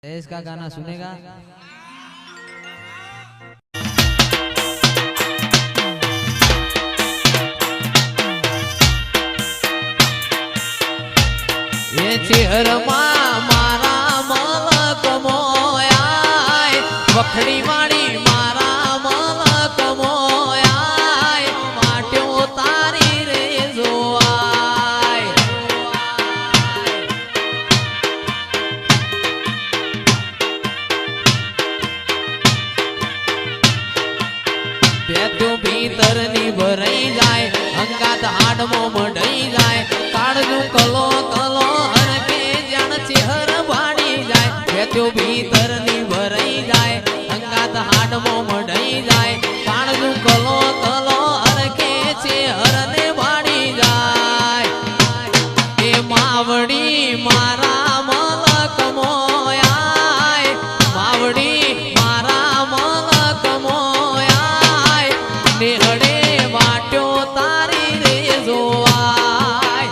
देश का गाना सुनेगा। ये चेहरमा मारा मलक मोयाय वखड़ी वाड़ी मारा मलक मोयाय माट्यो तारी रे जोआय पेट्यो भीतर नी भराई जाय अंगात हाडमो मढाई जाय काळजू कलो कलो हरके जाण चेहर वाडी जाय पेट्यो भीतर नी भराई जाय अंगात हाडमो मढाई जाय काळजू कलो कलो हरके चेहर ने वाडी जाय ए मावडी मारा मलक मोयाय मावडी मारा मलक मोयाय नेहडे वाट्यो तारी रे जोवाय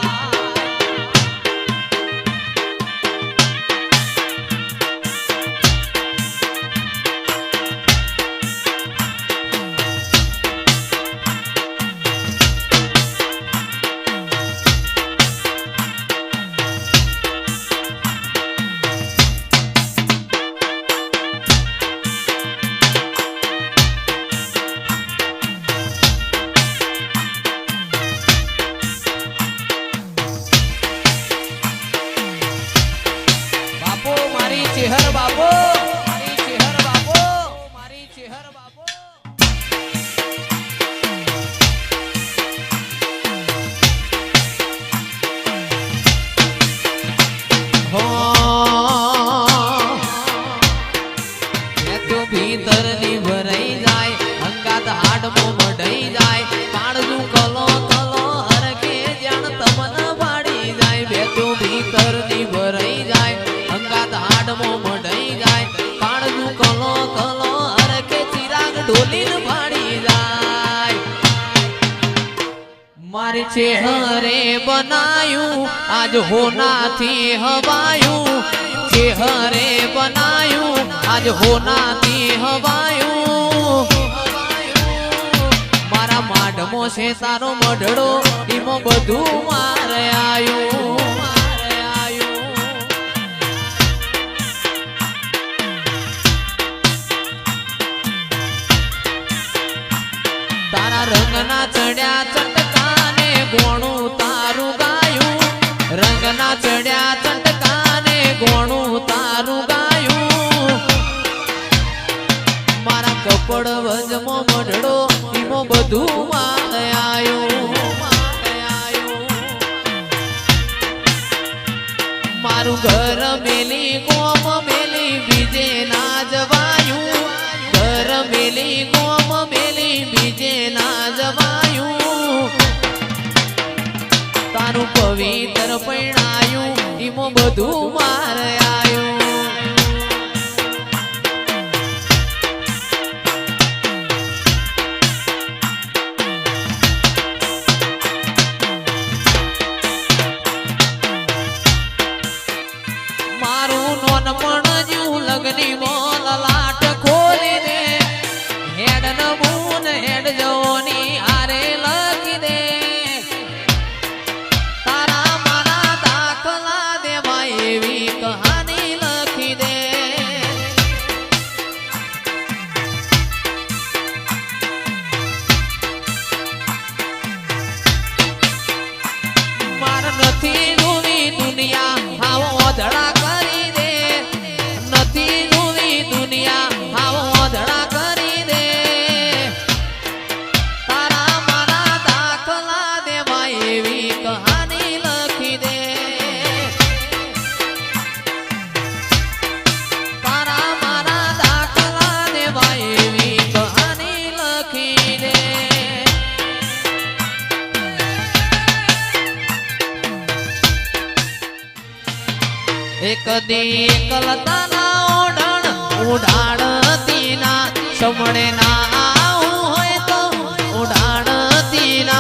बापू मारी चेहर बापू मारी चेहर बापू मारी चेहर बापू हो तो भीतर नी भराई जाय अंगात हाडमो मढाई जाय काळजू कलो कलो हरके जाण तमन वाडी जाय भेटो भीतर नी भराई जाय अंगात हाडमो मढाई जाय काळजू कलो कलो हरके चिराग ढोलीन वाडी जाय मारे चेहरे बनायूं आज होना थी हवायूं चेहरे बनायूं आज होना थी हवायूं मारा माडमो से तारो मढड़ो ईमो बधु मारे आयूं तारा रंगना चढ़्या चटकाने गोणू तारू गायूं रंगना चढ़्या चटकाने गोणू तारू गायूं मारा कपड़ वजमो मढड़ो ईमो बधु मारे आयूं मारू घर मेली गोम मेली बीजे ना जवायूं घर मेली गोम मेली बीजे ना जवायूं तारू पवित्र पैणायूं ईमो बधु मारे आयूं मारू नोनपण ज्यू लगनी मोल लाट खोली दे हेड नमून हेड जोनी आरे लखी दे तारा मारा दाखला दे एवी कहानी लखी दे मार नथी जोवी दुनिया हाव ओधड़ा करी दे नथी जोवी दुनिया हाव ओधड़ा करी दे तारा मारा दाखला देवा एवी कहानी लखी दे तारा मारा दाखला देवा एवी कहानी लखी दे एक दी एकलता ना ओढण उडाडती ना समणे ना आऊं होय तो उडाडती ना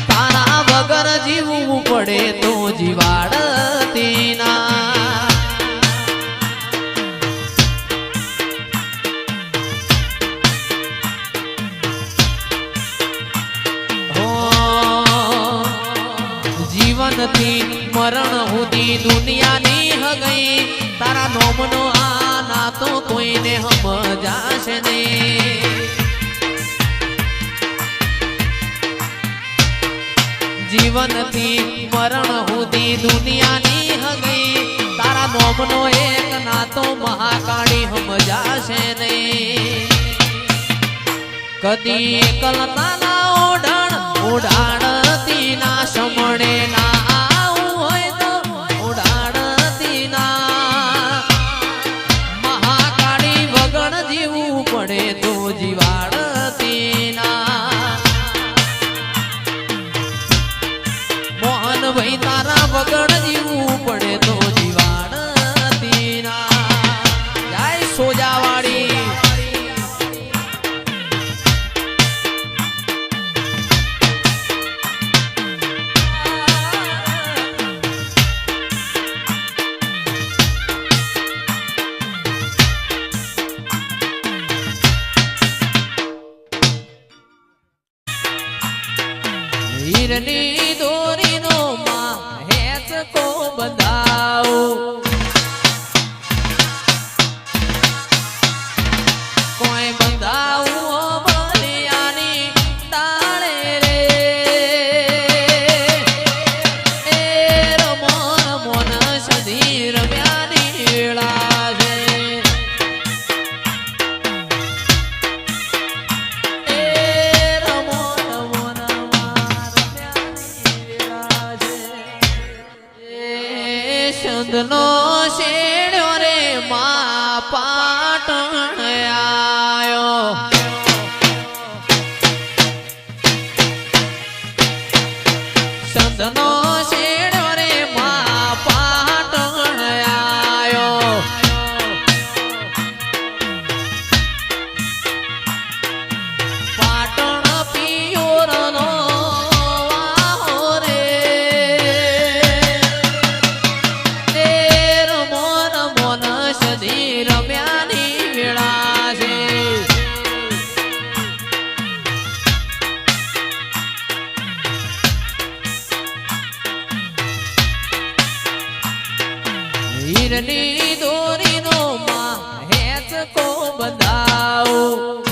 तारा वगर जीवવું પડે તો જીવાડતી ના દુનિયાની હગઈ તારા નોમનો આ નાતો કોઈને સમજાશે નહીં જીવનથી મરણ સુધી દુનિયાની હગઈ તારા નોમનો એક નાતો મહાકાળી સમજાશે નહીં કદી એકલતા ના ઉડાડતી ના સમણે ના આવું હોય તો ઉડાડતી ના મહાકાળી વગણ જીવવું પડે તો જીવાડતી ના મોહનભાઈ તારા વગણ જીવવું પડે તો જીવાડતી ના જય સોજાવાળી હીરની દોરીનો માં હેચકો બંધાવો કોઈ બંધાવું બલિયાની ડાળે રે એ રમો રમો ન સધી રમ્યાની વેળા છે ચંદનો શેડ્યો રે મા પાટણ આયો ચંદનો શેડ્યો રે મા પાટણ આયો પાટણ પિયોરનો હીરની દોરીનો માં હેચકો બંધાવો